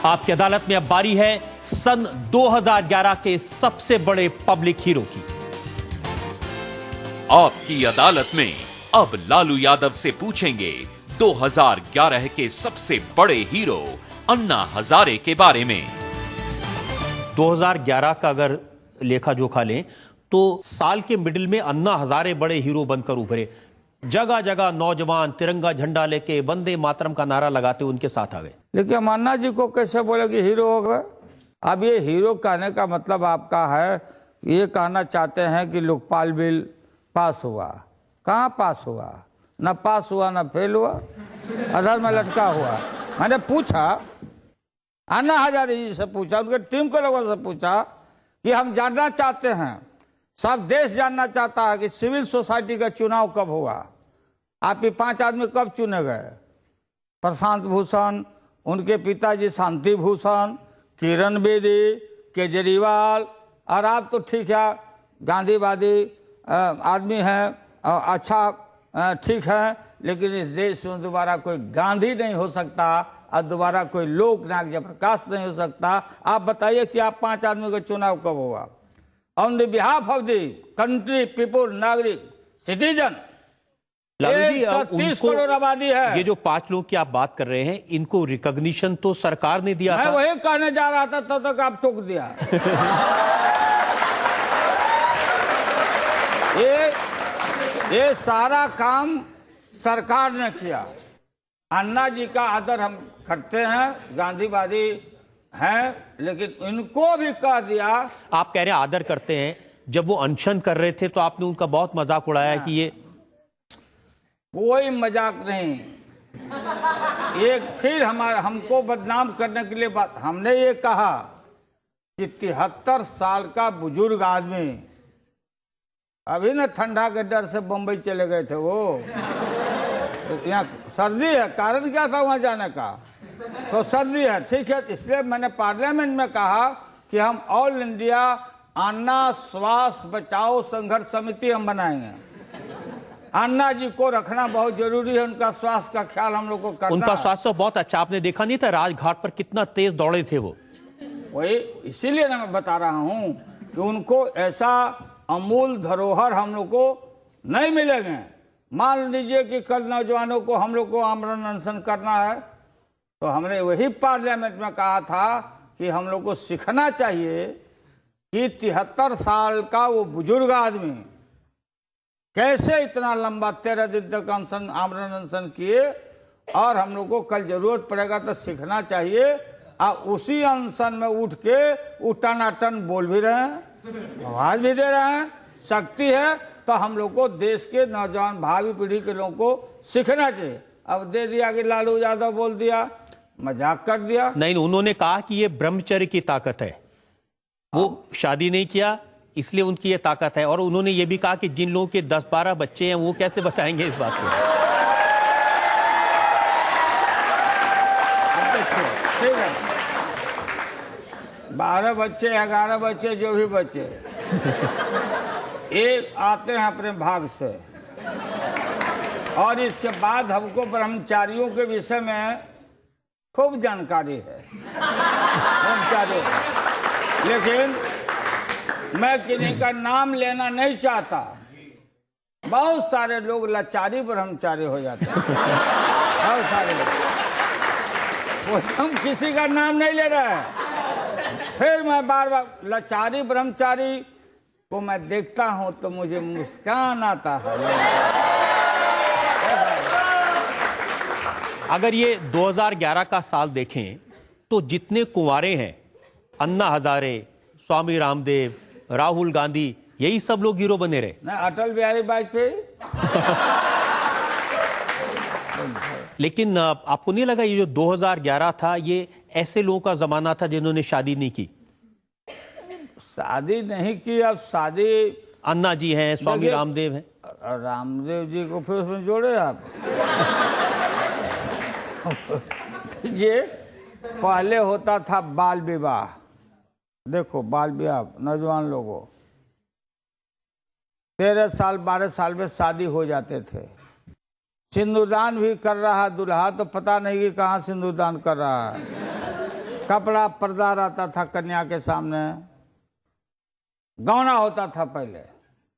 आपकी अदालत में अब बारी है सन 2011 के सबसे बड़े पब्लिक हीरो की। आपकी अदालत में अब लालू यादव से पूछेंगे 2011 के सबसे बड़े हीरो अन्ना हजारे के बारे में। 2011 का अगर लेखा जोखा लें तो साल के मिडिल में अन्ना हजारे बड़े हीरो बनकर उभरे। जगह जगह नौजवान तिरंगा झंडा लेके वंदे मातरम का नारा लगाते उनके साथ आ गए। लेकिन हम अन्ना जी को कैसे बोले कि हीरो हो गए? अब ये हीरो कहने का मतलब आपका है, ये कहना चाहते हैं कि लोकपाल बिल पास हुआ। कहाँ पास हुआ? न पास हुआ न फेल हुआ, अधर में लटका हुआ। मैंने पूछा, अन्ना हजारे जी से पूछा, उनके टीम के लोगों से पूछा कि हम जानना चाहते हैं, सब देश जानना चाहता है कि सिविल सोसाइटी का चुनाव कब हुआ। आप ये 5 आदमी कब चुने गए? प्रशांत भूषण, उनके पिताजी शांति भूषण, किरण बेदी, केजरीवाल, और आप तो ठीक है गांधीवादी आदमी हैं, अच्छा ठीक है, लेकिन इस देश में दोबारा कोई गांधी नहीं हो सकता और दोबारा कोई लोकनायक जयप्रकाश नहीं हो सकता। आप बताइए कि आप 5 आदमी का चुनाव कब हुआ? On the behalf of the country, people, नागरिक, सिटीजन। 30 करोड़ आबादी है। ये जो 5 लोग की आप बात कर रहे हैं, इनको रिकॉग्निशन तो सरकार ने दिया था। मैं वही कहने जा रहा था, तब तक आप टोक दिया। ये सारा काम सरकार ने किया। अन्ना जी का आदर हम करते हैं, गांधीवादी हैं, लेकिन इनको भी कह दिया। आप कह रहे हैं आदर करते हैं, जब वो अनशन कर रहे थे तो आपने उनका बहुत मजाक उड़ाया कि ये कोई मजाक नहीं। एक फिर हमको बदनाम करने के लिए बात, हमने ये कहा कि 73 साल का बुजुर्ग आदमी, अभी ना ठंडा के डर से बंबई चले गए थे वो, तो यहाँ सर्दी है, कारण क्या था वहां जाने का? तो सर्दी है, ठीक है। इसलिए मैंने पार्लियामेंट में कहा कि हम ऑल इंडिया अन्ना स्वास्थ्य बचाओ संघर्ष समिति हम बनाएंगे। अन्ना जी को रखना बहुत जरूरी है, उनका स्वास्थ्य का ख्याल हम लोग को करना। उनका स्वास्थ्य बहुत अच्छा, आपने देखा नहीं था राजघाट पर कितना तेज दौड़े थे वो। वही इसीलिए ना मैं बता रहा हूँ कि उनको ऐसा अमूल धरोहर हम लोग को नहीं मिलेंगे। मान लीजिए कि कल नौजवानों को हम लोग को आमरण अनशन करना है, तो हमने वही पार्लियामेंट में कहा था कि हम लोग को सीखना चाहिए कि 73 साल का वो बुजुर्ग आदमी कैसे इतना लंबा 13 दिन तक आमरण अनशन किए, और हम लोग को कल जरूरत पड़ेगा तो सीखना चाहिए। और उसी अनशन में उठ के टनाटन बोल भी रहे हैं, आवाज भी दे रहे हैं। शक्ति है तो हम लोग को देश के नौजवान भावी पीढ़ी के लोगों को सीखना चाहिए। अब दे दिया कि लालू यादव बोल दिया, मजाक कर दिया। नहीं, उन्होंने कहा कि ये ब्रह्मचर्य की ताकत है, वो शादी नहीं किया इसलिए उनकी ये ताकत है। और उन्होंने ये भी कहा कि जिन लोगों के 10-12 बच्चे हैं वो कैसे बताएंगे इस बात को। ठीक है, 12 बच्चे 11 बच्चे जो भी बच्चे एक आते हैं अपने भाग से। और इसके बाद हमको ब्रह्मचारियों के विषय में खूब जानकारी है, ब्रह्मचारियों, लेकिन मैं किन्हीं का नाम लेना नहीं चाहता। बहुत सारे लोग लाचारी ब्रह्मचारी हो जाते हैं, बहुत सारे लोग। हम किसी का नाम नहीं ले रहे हैं। फिर मैं बार बार लाचारी ब्रह्मचारी को मैं देखता हूं तो मुझे मुस्कान आता है। अगर ये 2011 का साल देखें तो जितने कुंवारे हैं, अन्ना हजारे, स्वामी रामदेव, राहुल गांधी, यही सब लोग हीरो बने रहे ना, अटल बिहारी वाजपेयी। लेकिन आपको नहीं लगा ये जो 2011 था ये ऐसे लोगों का जमाना था जिन्होंने शादी नहीं की? शादी नहीं की, अब शादी अन्ना जी हैं, स्वामी रामदेव हैं। रामदेव जी को फिर उसमें जोड़े आप। ये पहले होता था बाल विवाह। देखो बाल विवाह, नौजवान लोगों 13 साल 12 साल में शादी हो जाते थे। सिंदूरदान भी कर रहा दूल्हा, तो पता नहीं कि कहाँ सिंदूरदान कर रहा है। कपड़ा पर्दा रहता था कन्या के सामने, गौना होता था पहले।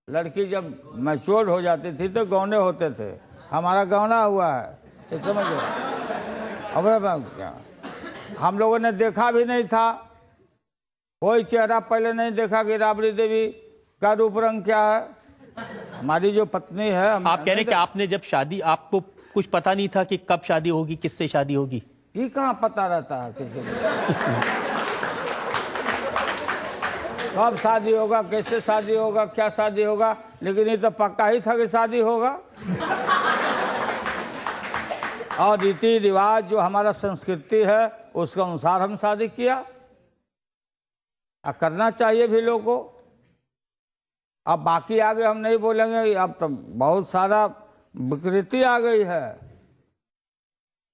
लड़की जब मैच्योर हो जाती थी तो गौने होते थे। हमारा गौना हुआ है, ये समझो। अब क्या हम लोगों ने देखा भी नहीं था, कोई चेहरा पहले नहीं देखा कि राबड़ी देवी का रूप रंग क्या है। हमारी जो पत्नी है, आप कह रहे हैं कि आपने जब शादी, आपको कुछ पता नहीं था कि कब शादी होगी, किससे शादी होगी? ये कहाँ पता रहता है किसी को? कब शादी होगा, कैसे शादी होगा, क्या शादी होगा, लेकिन ये तो पक्का ही था कि शादी होगा। और रीति रिवाज जो हमारा संस्कृति है उसके अनुसार हम शादी किया। करना चाहिए भी लोगों को। अब बाकी आगे हम नहीं बोलेंगे, अब तो बहुत सारा विकृति आ गई है,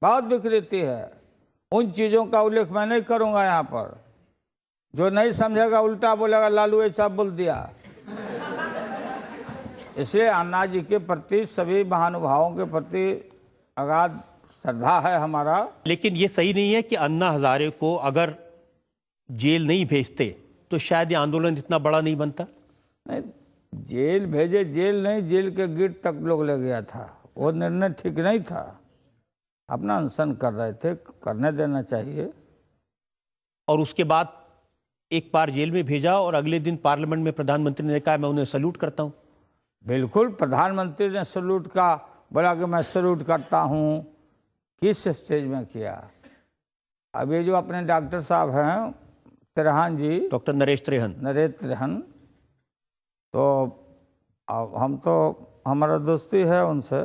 बहुत विकृति है। उन चीज़ों का उल्लेख मैं नहीं करूंगा यहाँ पर। जो नहीं समझेगा उल्टा बोलेगा लालू ऐसा बोल दिया। इसलिए अन्ना जी के प्रति, सभी महानुभावों के प्रति अगाध श्रद्धा है हमारा। लेकिन ये सही नहीं है कि अन्ना हजारे को अगर जेल नहीं भेजते तो शायद ये आंदोलन इतना बड़ा नहीं बनता। नहीं, जेल भेजे, जेल नहीं, जेल के गेट तक लोग ले गया था। वो निर्णय ठीक नहीं था। अपना अनशन कर रहे थे, करने देना चाहिए। और उसके बाद एक बार जेल में भेजा और अगले दिन पार्लियामेंट में प्रधानमंत्री ने कहा मैं उन्हें सैल्यूट करता हूं। बिल्कुल, प्रधानमंत्री ने सैल्यूट का बोला कि मैं सैल्यूट करता हूं। किस स्टेज में किया? अब ये जो अपने डॉक्टर साहब हैं त्रेहन जी, डॉक्टर नरेश त्रेहन, तो हम तो हमारा दोस्ती है उनसे,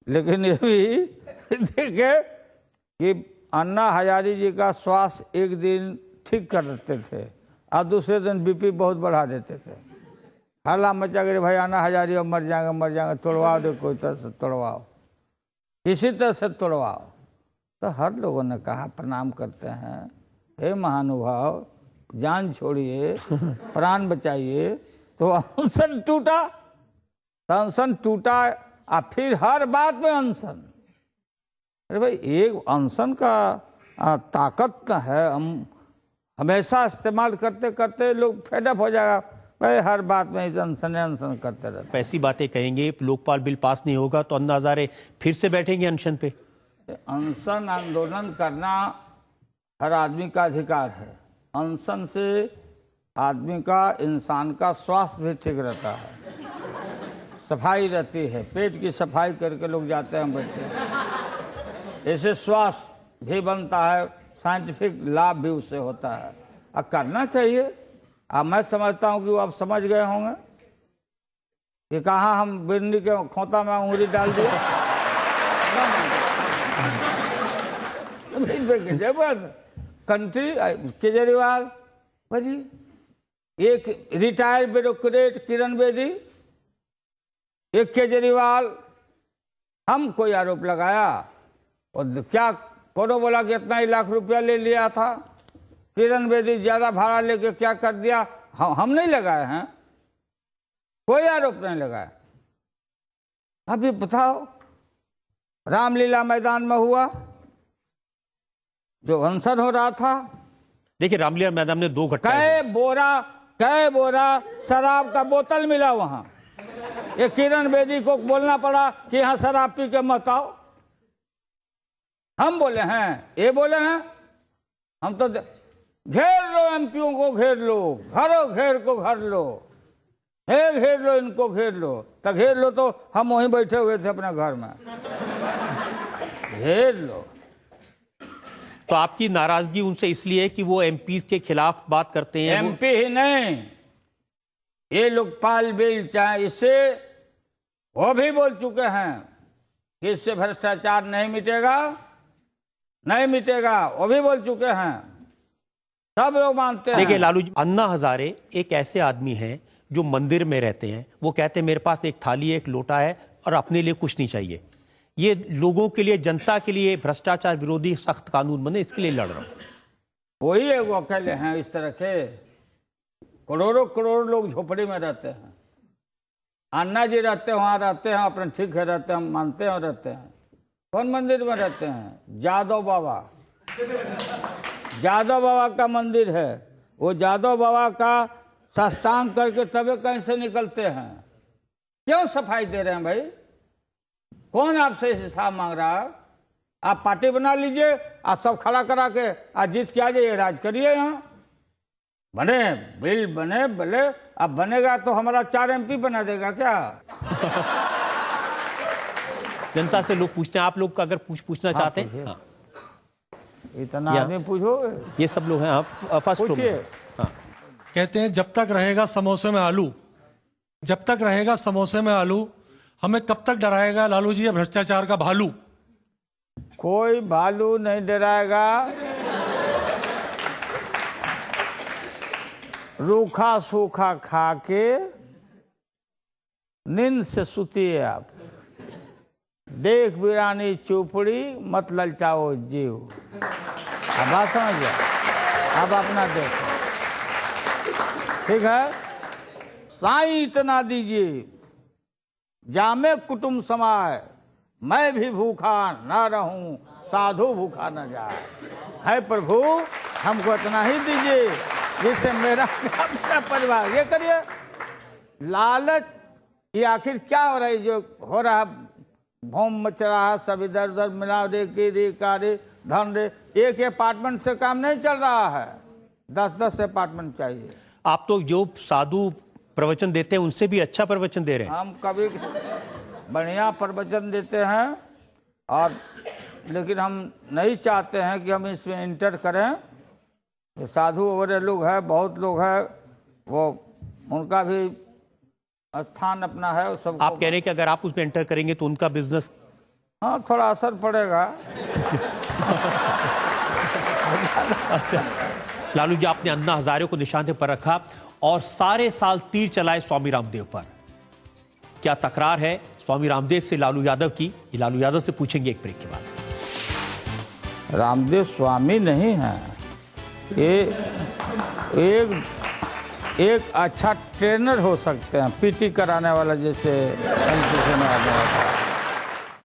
लेकिन ये भी देखे कि अन्ना हजारी जी का स्वास्थ्य एक दिन ठीक कर देते थे और दूसरे दिन बीपी बहुत बढ़ा देते थे। हल्ला मचा के भाई अन्ना हजारी अब मर जाएंगे, तोड़वाओ दे, कोई तरह से तोड़वाओ, इसी तरह से तोड़वाओ। तो हर लोगों ने कहा प्रणाम करते हैं, हे महानुभाव जान छोड़िए, प्राण बचाइए। तो अनशन टूटा, और फिर हर बात में अनशन। अरे भाई, एक अनशन का ताकत है। हम हमेशा इस्तेमाल करते करते लोग फेडअप हो जाएगा भाई, हर बात में अनशन करते रहते। ऐसी बातें कहेंगे, लोकपाल बिल पास नहीं होगा तो अन्ना हजारे फिर से बैठेंगे अनशन पे। अनशन आंदोलन करना हर आदमी का अधिकार है। अनशन से आदमी का, इंसान का स्वास्थ्य भी ठीक रहता है, सफाई रहती है, पेट की सफाई करके लोग जाते हैं बैठे। ऐसे स्वास्थ्य भी बनता है, साइंटिफिक लाभ भी उससे होता है। अब करना चाहिए। अब मैं समझता हूँ कि वो आप समझ गए होंगे कि कहाँ हम बिरनी के खोता में उंगली डाल दिए। कंट्री केजरीवाल भाई, एक रिटायर्ड ब्यूरोक्रेट किरण बेदी, एक केजरीवाल, हम कोई आरोप लगाया और क्या कोनो बोला कि इतना ही लाख रुपया ले लिया था। किरण बेदी ज्यादा भाड़ा लेके क्या कर दिया, हम नहीं लगाए हैं, कोई आरोप नहीं लगाया। अभी बताओ, रामलीला मैदान में हुआ जो अनशन हो रहा था। देखिए, रामलीला मैदान में 2 घटना, कै बोरा शराब का बोतल मिला वहां। ये किरण बेदी को बोलना पड़ा कि यहां शराब पी के मत आओ। हम बोले हैं, ये बोले हैं, हम तो घेर लो एमपीओ को, घेर लो, घरों घेर को घर लो, घेर लो इनको, घेर लो। तो घेर लो तो हम वहीं बैठे हुए थे अपने घर में। घेर लो। तो आपकी नाराजगी उनसे इसलिए है कि वो एमपी के खिलाफ बात करते हैं? एमपी ही नहीं, ये लोकपाल बिल चाहे, इससे वो भी बोल चुके हैं कि इससे भ्रष्टाचार नहीं मिटेगा, नहीं मिटेगा, वो भी बोल चुके हैं। सब लोग मानते हैं। देखिए लालू जी, अन्ना हजारे एक ऐसे आदमी हैं जो मंदिर में रहते हैं। वो कहते हैं मेरे पास एक थाली है, एक लोटा है और अपने लिए कुछ नहीं चाहिए। ये लोगों के लिए, जनता के लिए भ्रष्टाचार विरोधी सख्त कानून बने, इसके लिए लड़ रहा हूं। वही एक अकेले हैं इस तरह के, करोड़ों करोड़ लोग झोपड़ी में रहते हैं। अन्ना जी रहते हैं, वहां रहते हैं, अपने ठीक है रहते हैं, हम मानते हैं, रहते हैं। कौन मंदिर में रहते हैं? जादव बाबा, जादव बाबा का मंदिर है, वो जादव बाबा का साष्टांग करके तबे कहीं से निकलते हैं। क्यों सफाई दे रहे हैं भाई? कौन आपसे हिसाब मांग रहा है? आप पार्टी बना लीजिए, आप सब खड़ा करा के आज जीत के आ जाइए, राज करिए। यहाँ बने बिल बने भले, अब बनेगा तो हमारा 4 MP बना देगा क्या? जनता से लोग पूछते हैं, आप लोग का अगर पूछना चाहते हैं। हाँ। इतना आदमी पूछोगे? ये सब लोग हैं। आप फर्स्ट रो में। हाँ। कहते हैं जब तक रहेगा समोसे में आलू, जब तक रहेगा समोसे में आलू, हमें कब तक डराएगा लालू जी भ्रष्टाचार का भालू? कोई भालू नहीं डराएगा। रूखा सूखा खा के नींद से सुतिए आप। देख वीरानी चुपड़ी मत ललचाओ जीव। अब बात समझ गया? अब अपना देखो, ठीक है? साईं इतना दीजिए जामे कुटुंब समाए, मैं भी भूखा ना रहूं, साधु भूखा न जाए। है प्रभु हमको इतना ही दीजिए जिससे मेरा परिवार। ये करिए। लालच ये आखिर क्या हो रहा है? जो हो रहा है, भूम मच रहा है, सब इधर उधर मिला रे के रे का रे धन रे। एक अपार्टमेंट से काम नहीं चल रहा है, 10-10 अपार्टमेंट चाहिए। आप तो जो साधु प्रवचन देते हैं उनसे भी अच्छा प्रवचन दे रहे हैं। हम कभी बढ़िया प्रवचन देते हैं, और लेकिन हम नहीं चाहते हैं कि हम इसमें इंटर करें। साधु वगैरह लोग हैं, बहुत लोग हैं, वो उनका भी स्थान अपना है। वो सब आप कह रहे हैं कि अगर आप उसमें एंटर करेंगे तो उनका बिजनेस, हाँ, थोड़ा असर पड़ेगा। अच्छा, लालू जी आपने अन्ना हजारे को निशाने पर रखा और सारे साल तीर चलाए स्वामी रामदेव पर। क्या तकरार है स्वामी रामदेव से लालू यादव की? ये लालू यादव से पूछेंगे एक ब्रेक के बाद। रामदेव स्वामी नहीं है, ये एक अच्छा ट्रेनर हो सकते हैं, PT कराने वाला, जैसे NCC में आदमी होता है।